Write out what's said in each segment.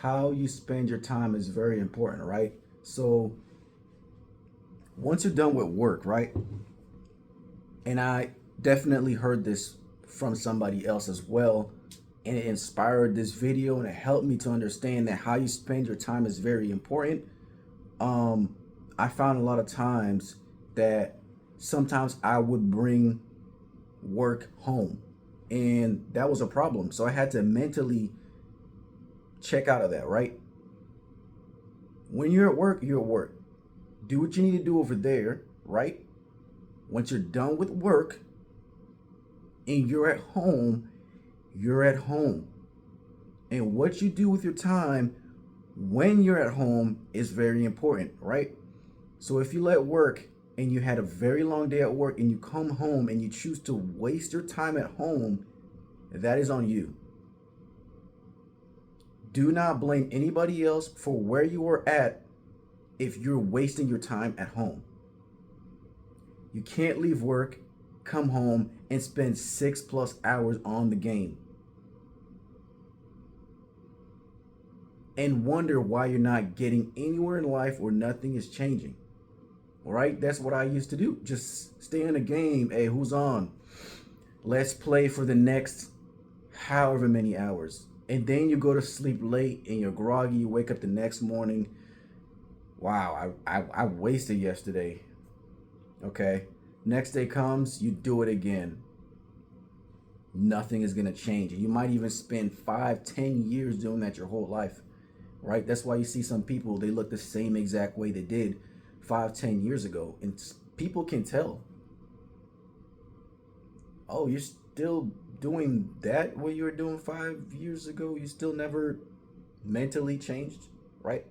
how you spend your time is very important, right? So once you're done with work, right? And I definitely heard this from somebody else as well, and it inspired this video and it helped me to understand that how you spend your time is very important. Um, I found a lot of times that sometimes I would bring work home, and that was a problem. So I had to mentally check out of that, right? When you're at work, you're at work. Do what you need to do over there, right? Once you're done with work and you're at home, you're at home. And what you do with your time when you're at home is very important, right? So if you let work and you had a very long day at work and you come home and you choose to waste your time at home, that is on you. Do not blame anybody else for where you are at if you're wasting your time at home. You can't leave work, come home, and spend 6+ hours on the game and wonder why you're not getting anywhere in life or nothing is changing. All right, that's what I used to do. Just stay in the game. Hey, who's on? Let's play for the next however many hours. And then you go to sleep late and you're groggy. You wake up the next morning. Wow, I wasted yesterday. Okay. Next day comes, you do it again. Nothing is going to change. And you might even spend 5, 10 years doing that your whole life. Right? That's why you see some people, they look the same exact way they did 5, 10 years ago. And people can tell. Oh, you're still doing that what you were doing 5 years ago? You still never mentally changed, right?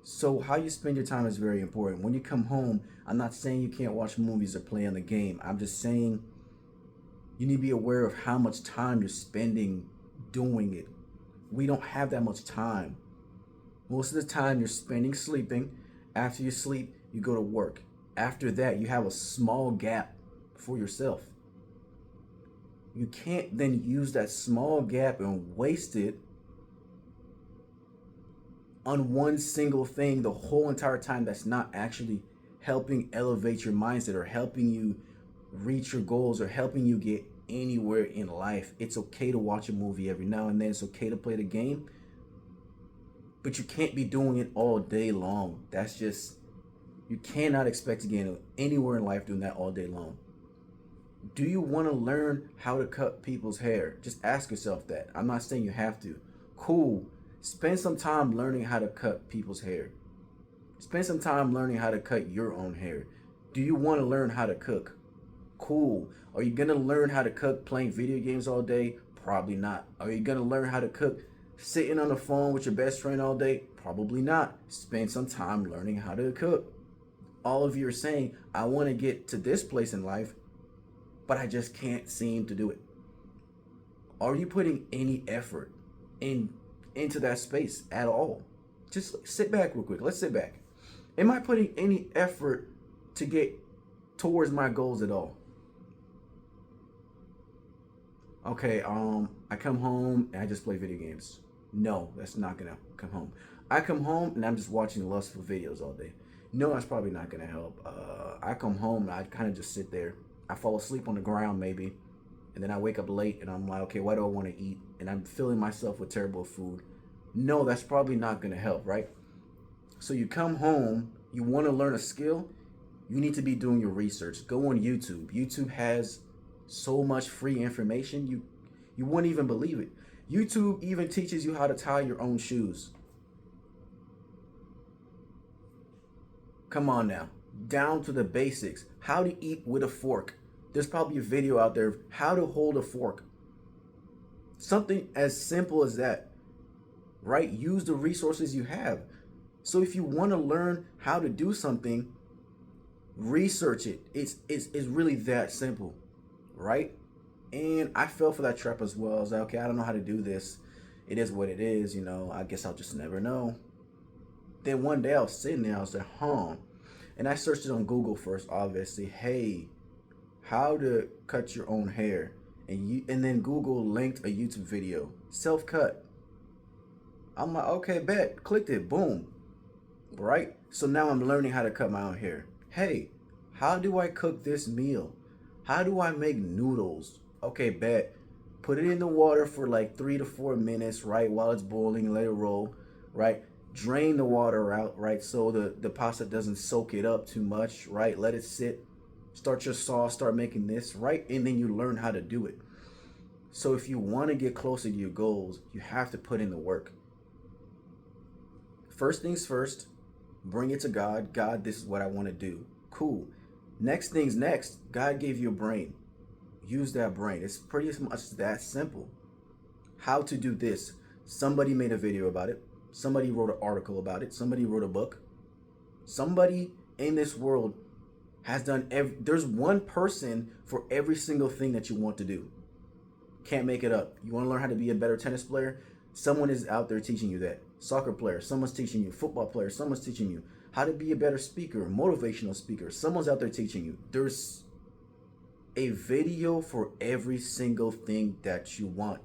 So how you spend your time is very important. When you come home, I'm not saying you can't watch movies or play on the game. I'm just saying you need to be aware of how much time you're spending doing it. We don't have that much time. Most of the time you're spending sleeping. After you sleep, you go to work. After that, you have a small gap for yourself. You can't then use that small gap and waste it on one single thing the whole entire time that's not actually helping elevate your mindset or helping you reach your goals or helping you get anywhere in life. It's okay to watch a movie every now and then. It's okay to play the game, but you can't be doing it all day long. That's just, you cannot expect to get anywhere in life doing that all day long. Do you want to learn how to cut people's hair? Just ask yourself that. I'm not saying you have to. Cool. Spend some time learning how to cut people's hair. Spend some time learning how to cut your own hair. Do you want to learn how to cook? Cool. Are you going to learn how to cook playing video games all day? Probably not. Are you going to learn how to cook sitting on the phone with your best friend all day? Probably not. Spend some time learning how to cook. All of you are saying, I want to get to this place in life, but I just can't seem to do it. Are you putting any effort into that space at all? Just sit back real quick. Let's sit back. Am I putting any effort to get towards my goals at all? Okay, I come home and I just play video games. No, that's not gonna come home. I come home and I'm just watching lustful videos all day. No, that's probably not gonna help. I come home and I kind of just sit there. I fall asleep on the ground maybe, and then I wake up late and I'm like, okay, what do I want to eat? And I'm filling myself with terrible food. No, that's probably not gonna help, right? So you come home, you want to learn a skill, you need to be doing your research. Go on YouTube. YouTube has so much free information, you wouldn't even believe it. YouTube even teaches you how to tie your own shoes. Come on now. Down to the basics. How to eat with a fork. There's probably a video out there of how to hold a fork. Something as simple as that, right? Use the resources you have. So if you want to learn how to do something, research it. It's really that simple, right? And I fell for that trap as well. I was like, okay, I don't know how to do this. It is what it is, I guess I'll just never know. Then one day I was sitting there, I was like, and I searched it on Google first, obviously. Hey, how to cut your own hair. And then Google linked a YouTube video, self-cut. I'm like, okay, bet. Clicked it. Boom. Right? So now I'm learning how to cut my own hair. Hey, how do I cook this meal? How do I make noodles? Okay, bet. Put it in the water for like 3 to 4 minutes, right? While it's boiling, let it roll, right? Drain the water out, right? So the pasta doesn't soak it up too much, right? Let it sit. Start your sauce, start making this, right? And then you learn how to do it. So if you want to get closer to your goals, you have to put in the work. First things first, bring it to God. God, this is what I want to do. Cool. Next things next, God gave you a brain. Use that brain. It's pretty much that simple. How to do this. Somebody made a video about it. Somebody wrote an article about it. Somebody wrote a book. Somebody in this world has done there's one person for every single thing that you want to do. Can't make it up. You want to learn how to be a better tennis player? Someone is out there teaching you that. Soccer player, someone's teaching you. Football player, someone's teaching you. How to be a better speaker, motivational speaker, someone's out there teaching you. There's a video for every single thing that you want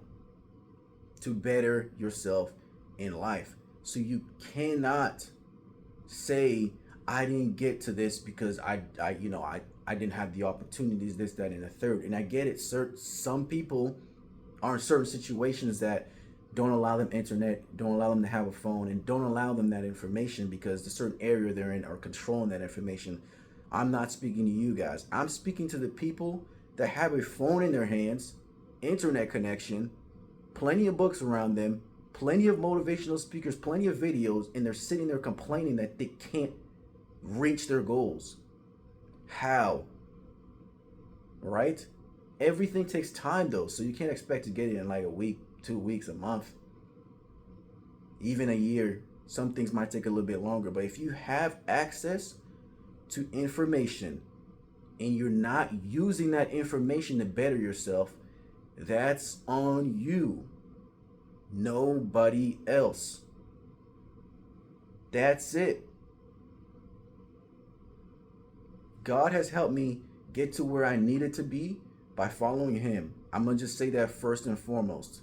to better yourself in life. So you cannot say I didn't get to this because I didn't have the opportunities, this, that, and the third. And I get it. Some people are in certain situations that don't allow them internet, don't allow them to have a phone, and don't allow them that information because the certain area they're in are controlling that information. I'm not speaking to you guys. I'm speaking to the people that have a phone in their hands, internet connection, plenty of books around them, plenty of motivational speakers, plenty of videos, and they're sitting there complaining that they can't reach their goals. How? Right? Everything takes time though, so you can't expect to get it in like a week, 2 weeks, a month, even a year. Some things might take a little bit longer, but if you have access to information and you're not using that information to better yourself, that's on you. Nobody else. That's it. God has helped me get to where I needed to be by following Him. I'm going to just say that first and foremost.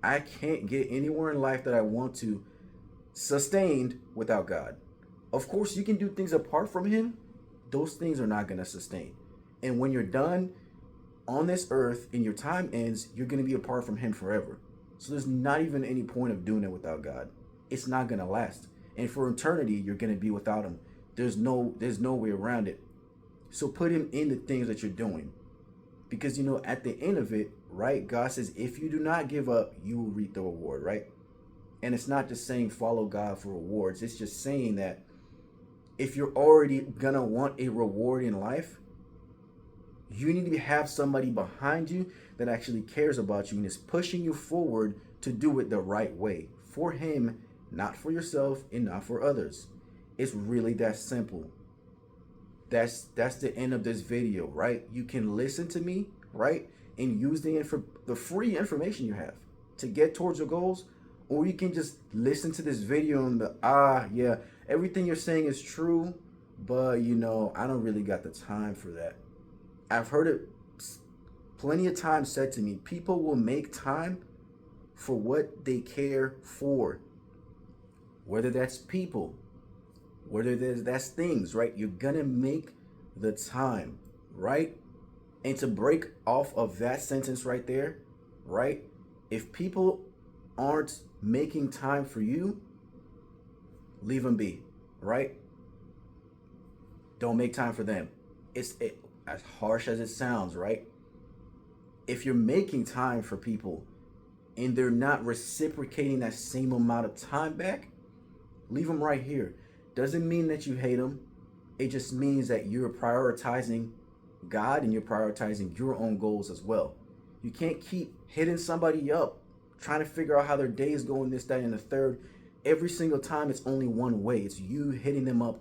I can't get anywhere in life that I want to sustained without God. Of course, you can do things apart from Him. Those things are not going to sustain. And when you're done on this earth and your time ends, you're going to be apart from Him forever. So there's not even any point of doing it without God. It's not going to last. And for eternity, you're going to be without Him. There's no way around it. So put Him in the things that you're doing. Because, at the end of it, right, God says, if you do not give up, you will reap the reward, right? And it's not just saying follow God for rewards. It's just saying that if you're already going to want a reward in life, you need to have somebody behind you that actually cares about you and is pushing you forward to do it the right way. For Him, not for yourself and not for others. It's really that simple. That's the end of this video, right? You can listen to me, right? And use the free information you have to get towards your goals. Or you can just listen to this video and yeah, everything you're saying is true, but I don't really got the time for that. I've heard it plenty of times said to me, people will make time for what they care for. Whether that's people, whether that's things, right? You're gonna make the time, right? And to break off of that sentence right there, right? If people aren't making time for you, leave them be, right? Don't make time for them. It's as harsh as it sounds, right? If you're making time for people and they're not reciprocating that same amount of time back, leave them right here. Doesn't mean that you hate them. It just means that you're prioritizing God and you're prioritizing your own goals as well. You can't keep hitting somebody up, trying to figure out how their day is going, this, that, and the third. Every single time it's only one way. It's you hitting them up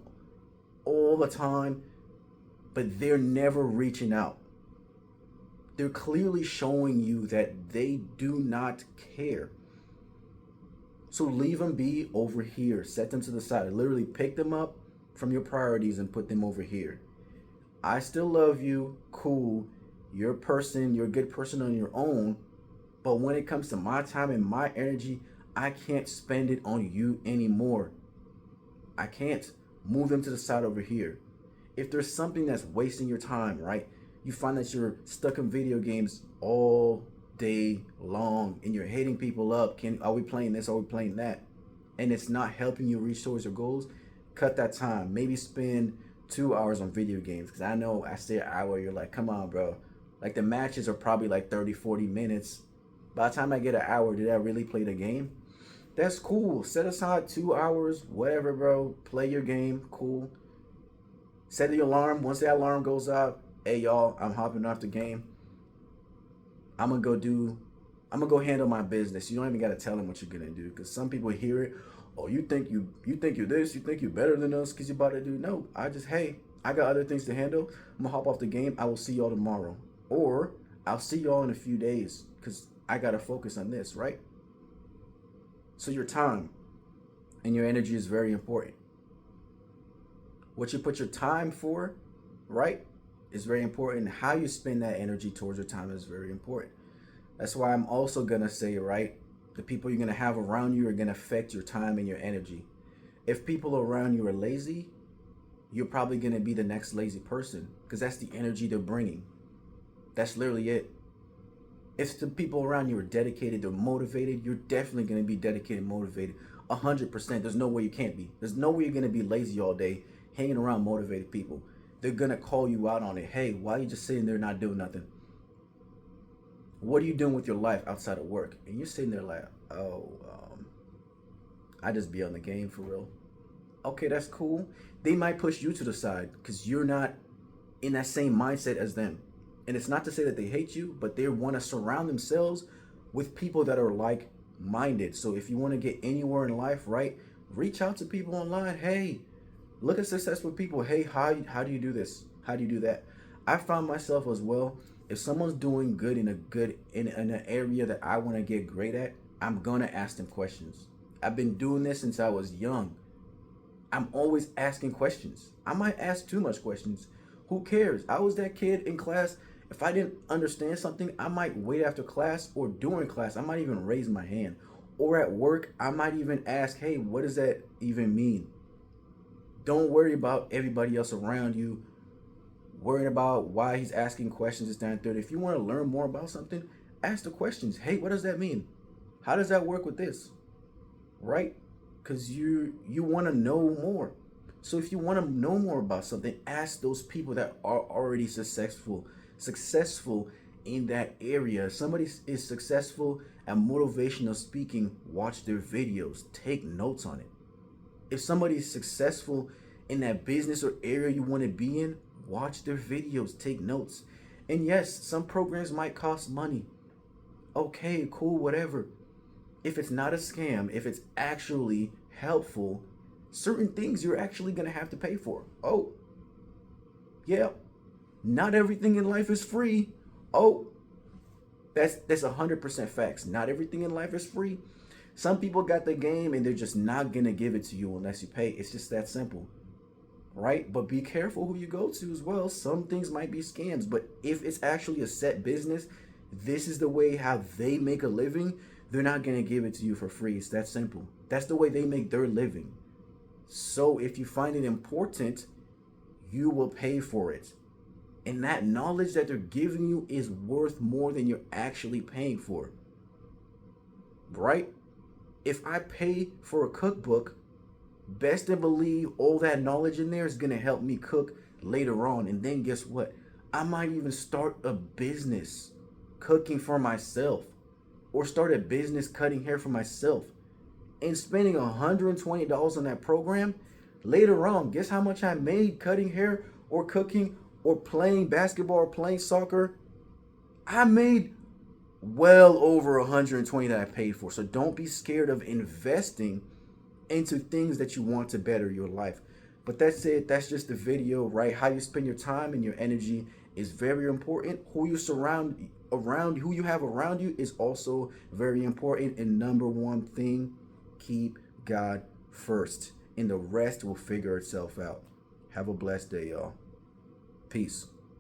all the time, but they're never reaching out. They're clearly showing you that they do not care. So leave them be over here. Set them to the side. Literally pick them up from your priorities and put them over here. I still love you. Cool. You're a person. You're a good person on your own. But when it comes to my time and my energy, I can't spend it on you anymore. I can't. Move them to the side over here. If there's something that's wasting your time, right? You find that you're stuck in video games all day long and you're hitting people up. Are we playing this? Are we playing that? And it's not helping you reach towards your goals. Cut that time. Maybe spend 2 hours on video games. Because I know I say an hour, you're like, come on, bro. Like the matches are probably like 30, 40 minutes. By the time I get an hour, did I really play the game? That's cool. Set aside 2 hours, whatever, bro. Play your game. Cool. Set the alarm. Once that alarm goes off, hey y'all, I'm hopping off the game. I'm gonna go do. I'm gonna go handle my business. You don't even gotta tell them what you're gonna do, because some people hear it. Oh, you think you're this? You think you're better than us because you're about to do? No, I just I got other things to handle. I'm gonna hop off the game. I will see y'all tomorrow, or I'll see y'all in a few days because I gotta focus on this, right? So your time and your energy is very important. What you put your time for, right, is very important. How you spend that energy towards your time is very important. That's why I'm also gonna say, right, the people you're gonna have around you are gonna affect your time and your energy. If people around you are lazy, you're probably gonna be the next lazy person because that's the energy they're bringing. That's literally it. If the people around you are dedicated, they're motivated, you're definitely gonna be dedicated, motivated, 100%. There's no way you can't be. There's no way you're gonna be lazy all day, hanging around motivated people. They're gonna call you out on it. Hey, why are you just sitting there not doing nothing? What are you doing with your life outside of work? And you're sitting there like, oh, I just be on the game for real. Okay, that's cool. They might push you to the side because you're not in that same mindset as them. And it's not to say that they hate you, but they want to surround themselves with people that are like minded. So if you want to get anywhere in life, right, reach out to people online. Hey, look at successful people. Hey, how do you do this? How do you do that? I found myself as well. If someone's doing good in an area that I want to get great at, I'm gonna ask them questions. I've been doing this since I was young. I'm always asking questions. I might ask too much questions. Who cares? I was that kid in class. If I didn't understand something, I might wait after class, or during class, I might even raise my hand. Or at work, I might even ask, hey, what does that even mean? Don't worry about everybody else around you worrying about why he's asking questions this, that, and third. If you want to learn more about something, ask the questions. Hey, what does that mean? How does that work with this? Right? Because you want to know more. So if you want to know more about something, ask those people that are already successful in that area. If somebody is successful at motivational speaking, watch their videos, take notes on it. If somebody is successful in that business or area you want to be in, watch their videos, take notes. And yes, some programs might cost money. Okay, cool, whatever. If it's not a scam, if it's actually helpful, certain things you're actually going to have to pay for. Oh, yeah. Not everything in life is free. Oh, that's 100% facts. Not everything in life is free. Some people got the game and they're just not going to give it to you unless you pay. It's just that simple. Right? But be careful who you go to as well. Some things might be scams, but if it's actually a set business, this is the way how they make a living, they're not going to give it to you for free. It's that simple. That's the way they make their living. So if you find it important, you will pay for it. And that knowledge that they're giving you is worth more than you're actually paying for. Right? If I pay for a cookbook, best to believe all that knowledge in there is going to help me cook later on. And then guess what? I might even start a business cooking for myself, or start a business cutting hair for myself. And spending $120 on that program, later on, guess how much I made cutting hair or cooking or playing basketball or playing soccer? I made well over $120 that I paid for. So don't be scared of investing into things that you want to better your life. But that's it. That's just the video, right? How you spend your time and your energy is very important. Who you surround around, who you have around you is also very important. And number one thing, keep God first, and the rest will figure itself out. Have a blessed day, y'all. Peace.